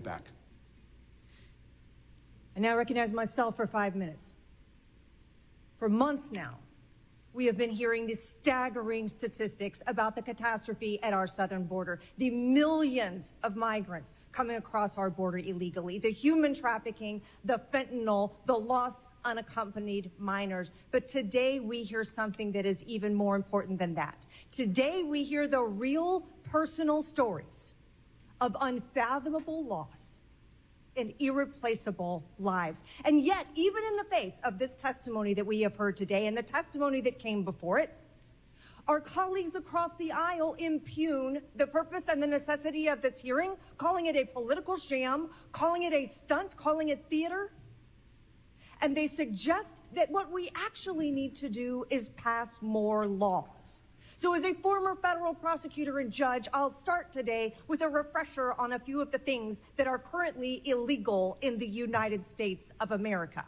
Back. I now recognize myself for 5 minutes. For months now, we have been hearing these staggering statistics about the catastrophe at our southern border, the millions of migrants coming across our border illegally, the human trafficking, the fentanyl, the lost unaccompanied minors. But today we hear something that is even more important than that. Today we hear the real personal stories of unfathomable loss and irreplaceable lives. And yet, even in the face of this testimony that we have heard today and the testimony that came before it, our colleagues across the aisle impugn the purpose and the necessity of this hearing, calling it a political sham, calling it a stunt, calling it theater. And they suggest that what we actually need to do is pass more laws. So as a former federal prosecutor and judge, I'll start today with a refresher on a few of the things that are currently illegal in the United States of America.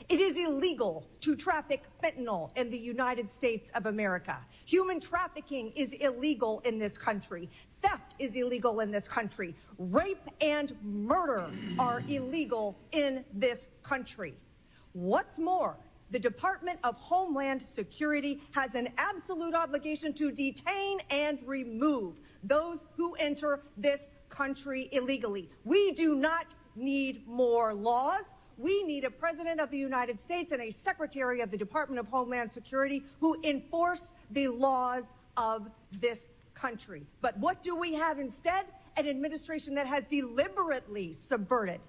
It is illegal to traffic fentanyl in the United States of America. Human trafficking is illegal in this country. Theft is illegal in this country. Rape and murder are illegal in this country. What's more, the Department of Homeland Security has an absolute obligation to detain and remove those who enter this country illegally. We do not need more laws. We need a President of the United States and a Secretary of the Department of Homeland Security who enforce the laws of this country. But what do we have instead? An administration that has deliberately subverted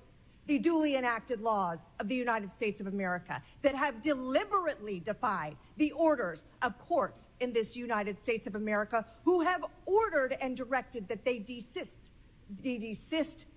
the duly enacted laws of the United States of America, that have deliberately defied the orders of courts in this United States of America, who have ordered and directed that they desist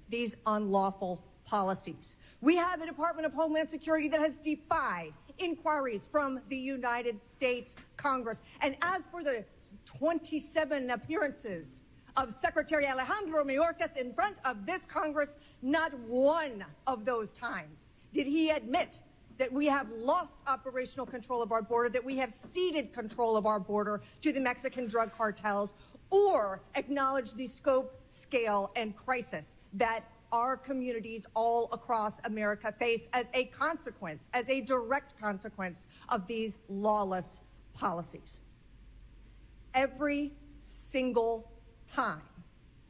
these unlawful policies. We have a Department of Homeland Security that has defied inquiries from the United States Congress. And as for the 27 appearances of Secretary Alejandro Mayorkas in front of this Congress, not one of those times did he admit that we have lost operational control of our border, that we have ceded control of our border to the Mexican drug cartels, or acknowledge the scope, scale, and crisis that our communities all across America face as a consequence, as a direct consequence of these lawless policies. Every single time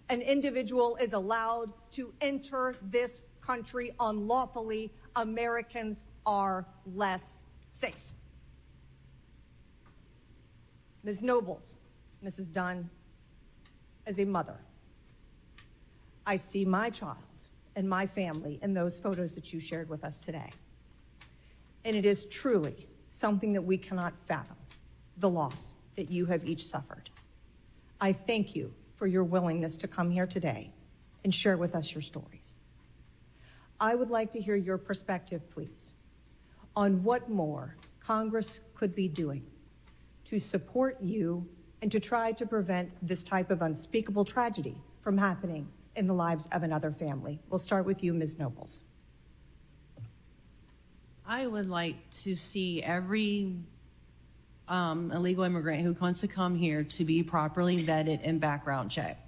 an individual is allowed to enter this country unlawfully, Americans are less safe. Ms. Nobles, Mrs. Dunn, as a mother, I see my child and my family in those photos that you shared with us today. And it is truly something that we cannot fathom, the loss that you have each suffered. I thank you for your willingness to come here today and share with us your stories. I would like to hear your perspective, please, on what more Congress could be doing to support you and to try to prevent this type of unspeakable tragedy from happening in the lives of another family. We'll start with you, Ms. Nobles. I would like to see every illegal immigrant who wants to come here to be properly vetted and background checked.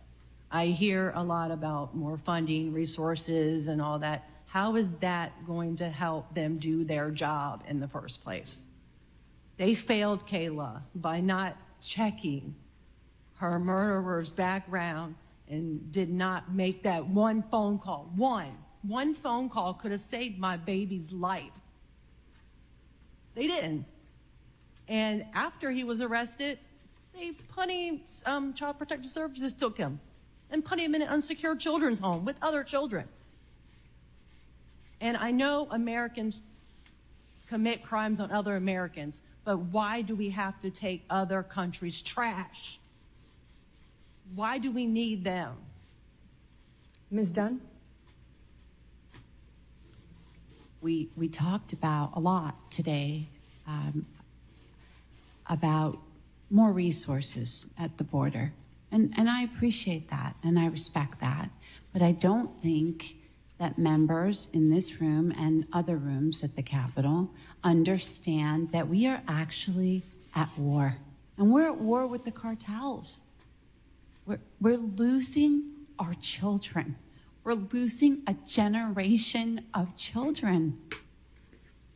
I hear a lot about more funding, resources, and all that. How is that going to help them do their job in the first place? They failed Kayla by not checking her murderer's background and did not make that one phone call. One phone call could have saved my baby's life. They didn't. And after he was arrested, they put him, Child Protective Services took him and put him in an unsecured children's home with other children. And I know Americans commit crimes on other Americans, but why do we have to take other countries' trash? Why do we need them? Ms. Dunn? We talked about a lot today about more resources at the border. And I appreciate that and I respect that. But I don't think that members in this room and other rooms at the Capitol understand that we are actually at war. And we're at war with the cartels. We're losing our children. We're losing a generation of children.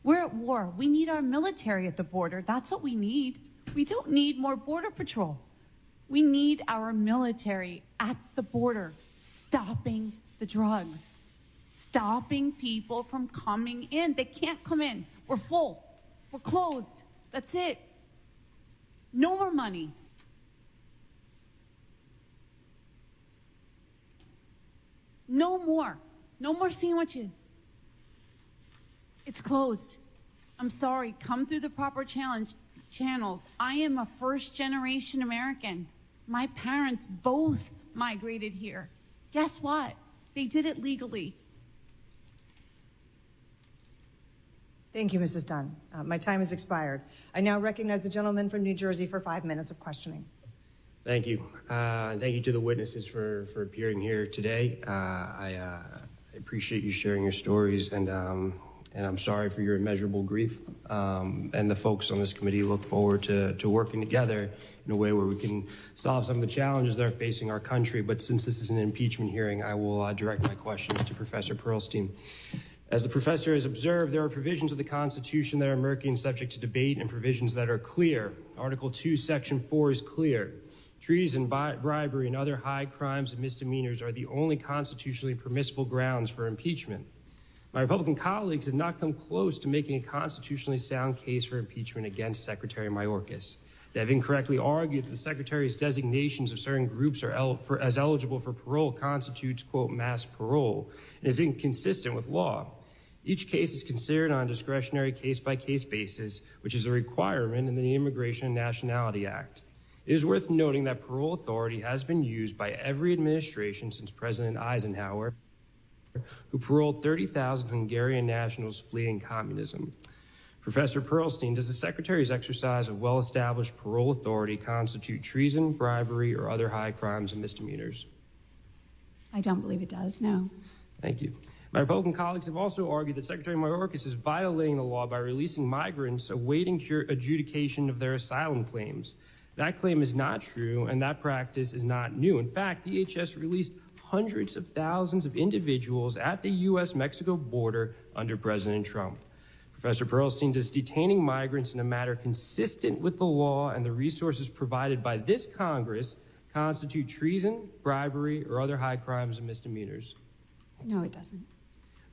We're at war. We need our military at the border. That's what we need. We don't need more border patrol. We need our military at the border, stopping the drugs, stopping people from coming in. They can't come in. We're full. We're closed. That's it. No more money. No more. No more sandwiches. It's closed. I'm sorry. Come through the proper channels. I am a first-generation American. My parents both migrated here. Guess what? They did it legally. Thank you, Mrs. Dunn. My time has expired. I now recognize the gentleman from New Jersey for 5 minutes of questioning. Thank you. Thank you to the witnesses for appearing here today. I appreciate you sharing your stories, and I'm sorry for your immeasurable grief. And the folks on this committee look forward to working together in a way where we can solve some of the challenges that are facing our country. But since this is an impeachment hearing, I will direct my questions to Professor Pearlstein. As the professor has observed, there are provisions of the Constitution that are murky and subject to debate, and provisions that are clear. Article 2, Section 4 is clear. Treason, bribery, and other high crimes and misdemeanors are the only constitutionally permissible grounds for impeachment. My Republican colleagues have not come close to making a constitutionally sound case for impeachment against Secretary Mayorkas. They have incorrectly argued that the Secretary's designations of certain groups as eligible for parole constitutes, quote, mass parole, and is inconsistent with law. Each case is considered on a discretionary case-by-case basis, which is a requirement in the Immigration and Nationality Act. It is worth noting that parole authority has been used by every administration since President Eisenhower, who paroled 30,000 Hungarian nationals fleeing communism. Professor Pearlstein, does the Secretary's exercise of well-established parole authority constitute treason, bribery, or other high crimes and misdemeanors? I don't believe it does, no. Thank you. My Republican colleagues have also argued that Secretary Mayorkas is violating the law by releasing migrants awaiting adjudication of their asylum claims. That claim is not true, and that practice is not new. In fact, DHS released hundreds of thousands of individuals at the U.S.-Mexico border under President Trump. Professor Pearlstein, does detaining migrants in a manner consistent with the law and the resources provided by this Congress constitute treason, bribery, or other high crimes and misdemeanors? No, it doesn't.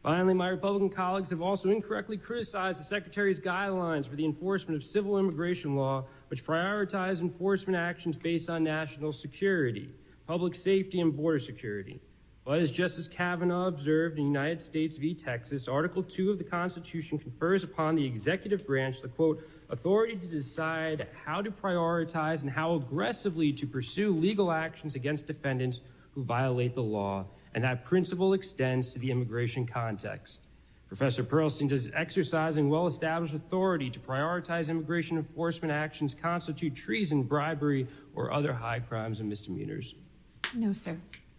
Finally, my Republican colleagues have also incorrectly criticized the Secretary's guidelines for the enforcement of civil immigration law, which prioritize enforcement actions based on national security, public safety, and border security. But as Justice Kavanaugh observed in United States v. Texas, Article 2 of the Constitution confers upon the executive branch the, quote, authority to decide how to prioritize and how aggressively to pursue legal actions against defendants who violate the law, and that principle extends to the immigration context. Professor Pearlstein, does exercising well-established authority to prioritize immigration enforcement actions constitute treason, bribery, or other high crimes and misdemeanors? No, sir.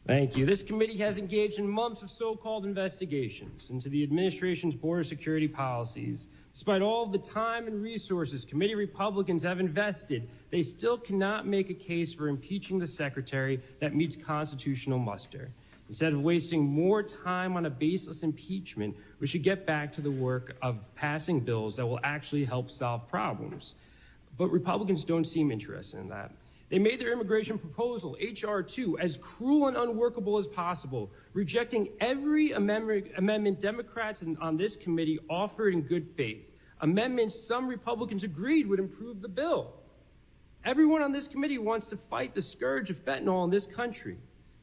Thank you. This committee has engaged in months of so-called investigations into the administration's border security policies. Despite all of the time and resources committee Republicans have invested, they still cannot make a case for impeaching the secretary that meets constitutional muster. Instead of wasting more time on a baseless impeachment, we should get back to the work of passing bills that will actually help solve problems. But Republicans don't seem interested in that. They made their immigration proposal, H.R. 2, as cruel and unworkable as possible, rejecting every amendment Democrats on this committee offered in good faith. Amendments some Republicans agreed would improve the bill. Everyone on this committee wants to fight the scourge of fentanyl in this country.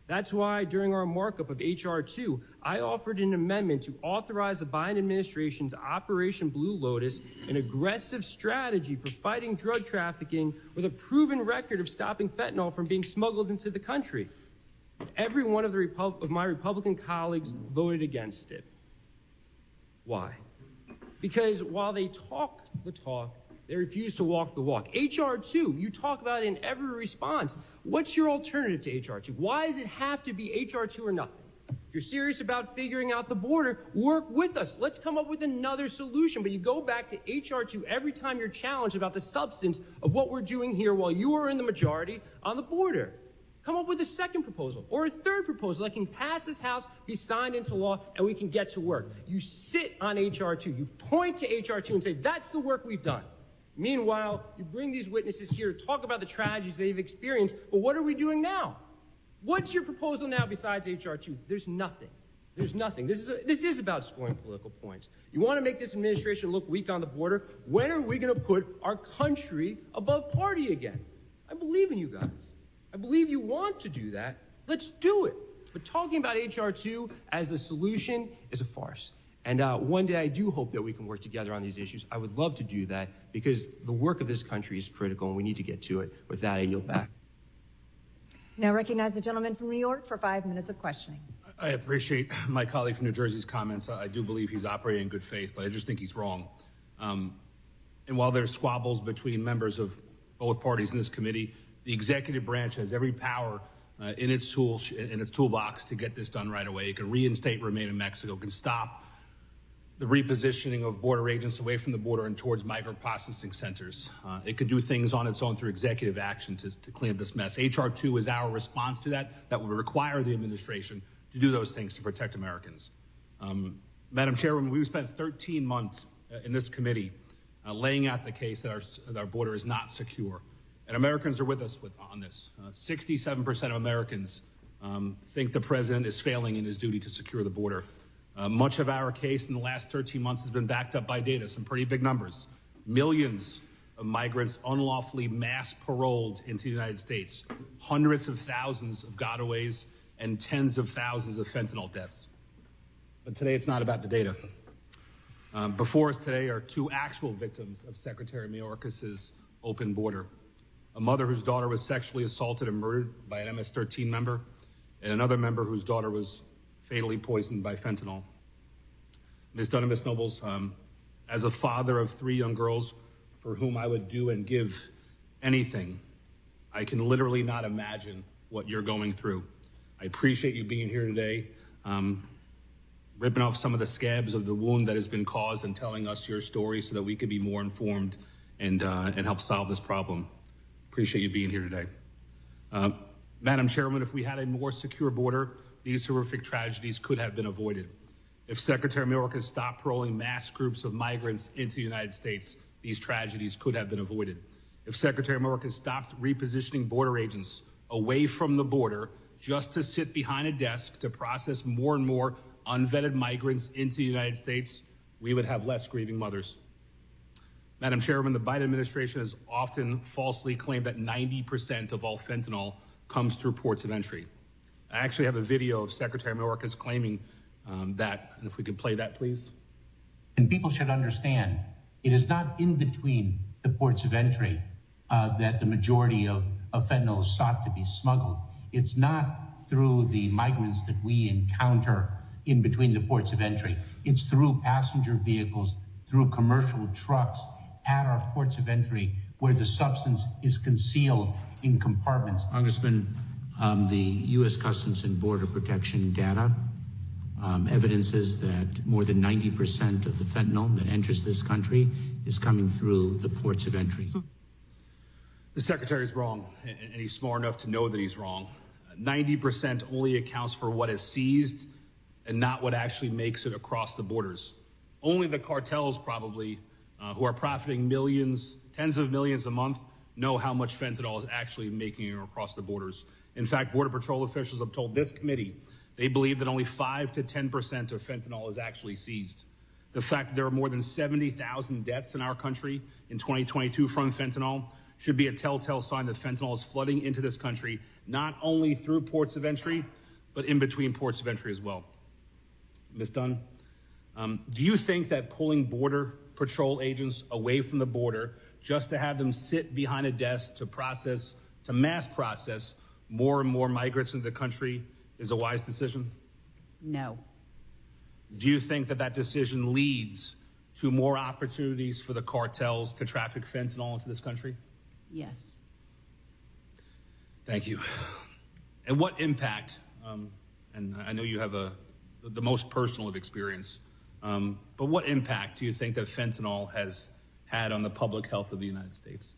That's why during our markup of H.R. 2, I offered an amendment to authorize the Biden administration's Operation Blue Lotus, an aggressive strategy for fighting drug trafficking with a proven record of stopping fentanyl from being smuggled into the country. Every one of my Republican colleagues voted against it. Why? Because while they talk the talk, they refuse to walk the walk. H.R. 2, you talk about it in every response. What's your alternative to H.R. 2? Why does it have to be H.R. 2 or nothing? If you're serious about figuring out the border, work with us. Let's come up with another solution. But you go back to H.R. 2 every time you're challenged about the substance of what we're doing here while you are in the majority on the border. Come up with a second proposal or a third proposal that can pass this House, be signed into law, and we can get to work. You sit on H.R. 2. You point to H.R. 2 and say, that's the work we've done. Meanwhile, you bring these witnesses here to talk about the tragedies they've experienced, but what are we doing now? What's your proposal now besides H.R. 2? There's nothing. There's nothing. This is about scoring political points. You want to make this administration look weak on the border? When are we going to put our country above party again? I believe in you guys. I believe you want to do that. Let's do it. But talking about H.R. 2 as a solution is a farce. And one day I do hope that we can work together on these issues. I would love to do that because the work of this country is critical and we need to get to it. With that, I yield back. Now recognize the gentleman from New York for 5 minutes of questioning. I appreciate my colleague from New Jersey's comments. I do believe he's operating in good faith, but I just think he's wrong. And while there's squabbles between members of both parties in this committee, the executive branch has every power in its toolbox to get this done right away. It can reinstate Remain in Mexico, can stop the repositioning of border agents away from the border and towards migrant processing centers. It could do things on its own through executive action to clean up this mess. H.R. 2 is our response to that. That would require the administration to do those things to protect Americans. Madam Chairwoman, we've spent 13 months in this committee laying out the case that our border is not secure. And Americans are with us on this. 67% of Americans think the president is failing in his duty to secure the border. Much of our case in the last 13 months has been backed up by data, some pretty big numbers. Millions of migrants unlawfully mass paroled into the United States, hundreds of thousands of gotaways, and tens of thousands of fentanyl deaths. But today it's not about the data. Before us today are two actual victims of Secretary Mayorkas' open border. A mother whose daughter was sexually assaulted and murdered by an MS-13 member, and another member whose daughter was fatally poisoned by fentanyl. Ms. Dunn and Ms. Nobles, as a father of 3 young girls for whom I would do and give anything, I can literally not imagine what you're going through. I appreciate you being here today, ripping off some of the scabs of the wound that has been caused and telling us your story so that we could be more informed and help solve this problem. Appreciate you being here today. Madam Chairwoman, if we had a more secure border, these horrific tragedies could have been avoided. If Secretary Mayorkas stopped paroling mass groups of migrants into the United States, these tragedies could have been avoided. If Secretary Mayorkas stopped repositioning border agents away from the border just to sit behind a desk to process more and more unvetted migrants into the United States, we would have less grieving mothers. Madam Chairwoman, the Biden administration has often falsely claimed that 90% of all fentanyl comes through ports of entry. I actually have a video of Secretary Mayorkas claiming that, and if we could play that, please. And people should understand, it is not in between the ports of entry that the majority of fentanyl is sought to be smuggled. It's not through the migrants that we encounter in between the ports of entry. It's through passenger vehicles, through commercial trucks at our ports of entry where the substance is concealed in compartments. Congressman, the U.S. Customs and Border Protection data evidences that more than 90% of the fentanyl that enters this country is coming through the ports of entry. The Secretary is wrong, and he's smart enough to know that he's wrong. 90% only accounts for what is seized and not what actually makes it across the borders. Only the cartels probably, who are profiting millions, tens of millions a month, know how much fentanyl is actually making it across the borders. In fact, Border Patrol officials have told this committee they believe that only 5 to 10% of fentanyl is actually seized. The fact that there are more than 70,000 deaths in our country in 2022 from fentanyl should be a telltale sign that fentanyl is flooding into this country, not only through ports of entry, but in between ports of entry as well. Ms. Dunn, do you think that pulling Border Patrol agents away from the border just to have them sit behind a desk to mass process more and more migrants into the country is a wise decision? No. Do you think that that decision leads to more opportunities for the cartels to traffic fentanyl into this country? Yes. Thank you. And what impact, and I know you have the most personal of experience, but what impact do you think that fentanyl has had on the public health of the United States?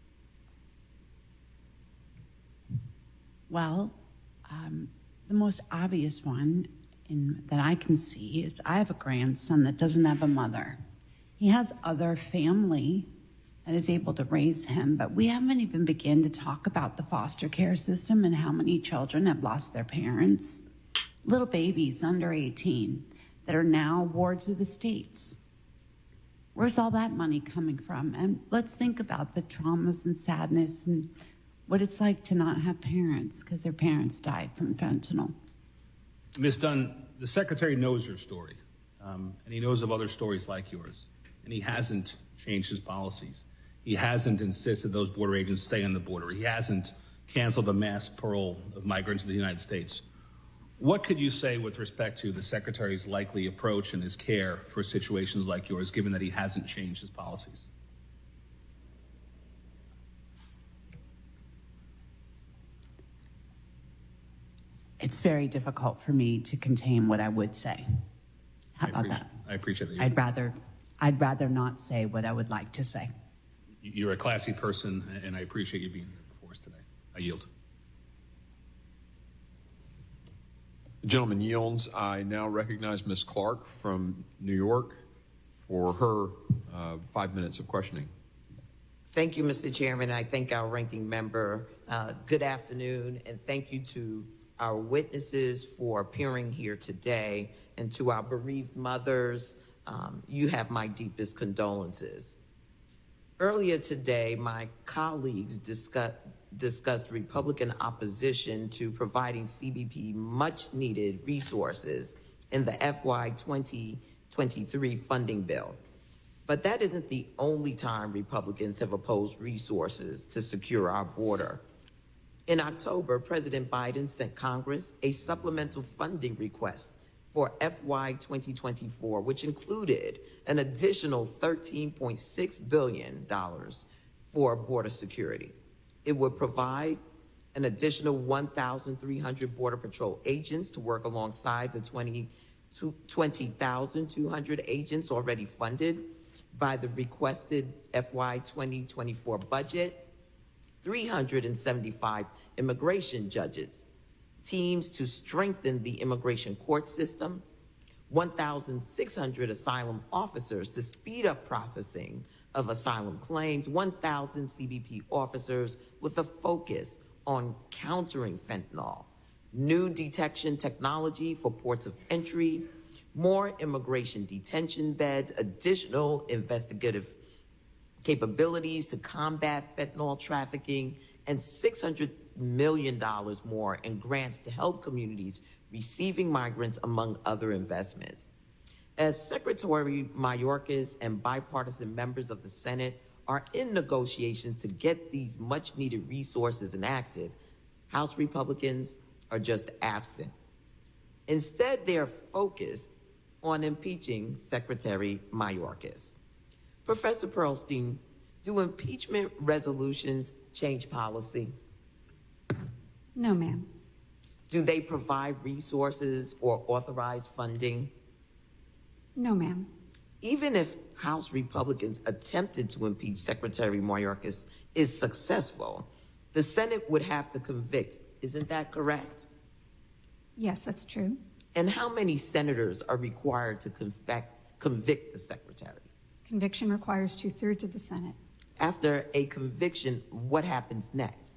Well, The most obvious one that I can see is I have a grandson that doesn't have a mother. He has other family that is able to raise him, but we haven't even begun to talk about the foster care system and how many children have lost their parents. Little babies under 18 that are now wards of the states. Where's all that money coming from? And let's think about the traumas and sadness and what it's like to not have parents because their parents died from fentanyl. Ms. Dunn, the Secretary knows your story, and he knows of other stories like yours, and he hasn't changed his policies. He hasn't insisted those border agents stay on the border. He hasn't canceled the mass parole of migrants to the United States. What could you say with respect to the Secretary's likely approach and his care for situations like yours, given that he hasn't changed his policies? It's very difficult for me to contain what I would say. How about that? I appreciate that. I'd rather not say what I would like to say. You're a classy person, and I appreciate you being here before us today. I yield. The gentleman yields. I now recognize Ms. Clark from New York for her 5 minutes of questioning. Thank you, Mr. Chairman. I thank our ranking member. Good afternoon, and thank you to our witnesses for appearing here today, and to our bereaved mothers. You have my deepest condolences. Earlier today, my colleagues discussed Republican opposition to providing CBP much-needed resources in the FY 2023 funding bill. But that isn't the only time Republicans have opposed resources to secure our border. In October, President Biden sent Congress a supplemental funding request for FY 2024, which included an additional $13.6 billion for border security. It would provide an additional 1,300 Border Patrol agents to work alongside the 20,200 agents already funded by the requested FY 2024 budget, 375 immigration judges, teams to strengthen the immigration court system, 1,600 asylum officers to speed up processing of asylum claims, 1,000 CBP officers with a focus on countering fentanyl, new detection technology for ports of entry, more immigration detention beds, additional investigative capabilities to combat fentanyl trafficking, and $600 million more in grants to help communities receiving migrants, among other investments. As Secretary Mayorkas and bipartisan members of the Senate are in negotiations to get these much-needed resources enacted, House Republicans are just absent. Instead, they are focused on impeaching Secretary Mayorkas. Professor Pearlstein, do impeachment resolutions change policy? No, ma'am. Do they provide resources or authorize funding? No, ma'am. Even if House Republicans attempted to impeach Secretary Mayorkas is successful, the Senate would have to convict. Isn't that correct? Yes, that's true. And how many senators are required to convict the secretary? Conviction requires 2/3 of the Senate. After a conviction, what happens next?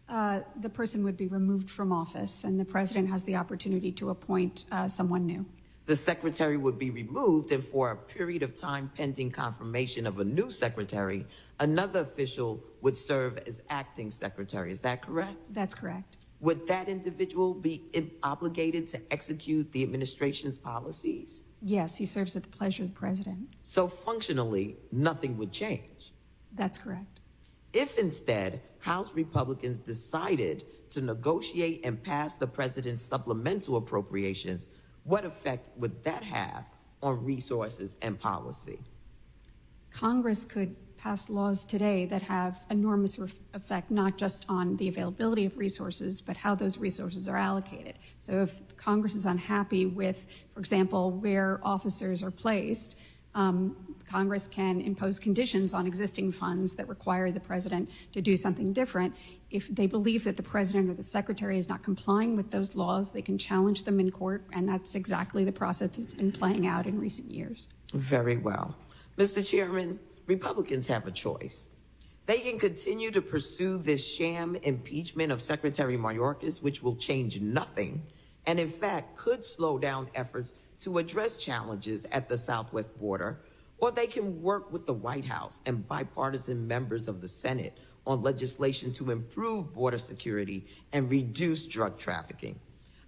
The person would be removed from office, and the president has the opportunity to appoint someone new. The secretary would be removed, and for a period of time pending confirmation of a new secretary, another official would serve as acting secretary. Is that correct? That's correct. Would that individual be obligated to execute the administration's policies? Yes, he serves at the pleasure of the president. So functionally, nothing would change. That's correct. If instead House Republicans decided to negotiate and pass the president's supplemental appropriations, what effect would that have on resources and policy? Congress could pass laws today that have enormous effect, not just on the availability of resources, but how those resources are allocated. So if Congress is unhappy with, for example, where officers are placed, Congress can impose conditions on existing funds that require the president to do something different. If they believe that the president or the secretary is not complying with those laws, they can challenge them in court, and that's exactly the process that's been playing out in recent years. Very well. Mr. Chairman, Republicans have a choice. They can continue to pursue this sham impeachment of Secretary Mayorkas, which will change nothing, and in fact could slow down efforts to address challenges at the southwest border, or they can work with the White House and bipartisan members of the Senate on legislation to improve border security and reduce drug trafficking.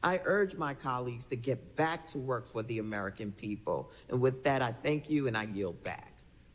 I urge my colleagues to get back to work for the American people. And with that, I thank you and I yield back.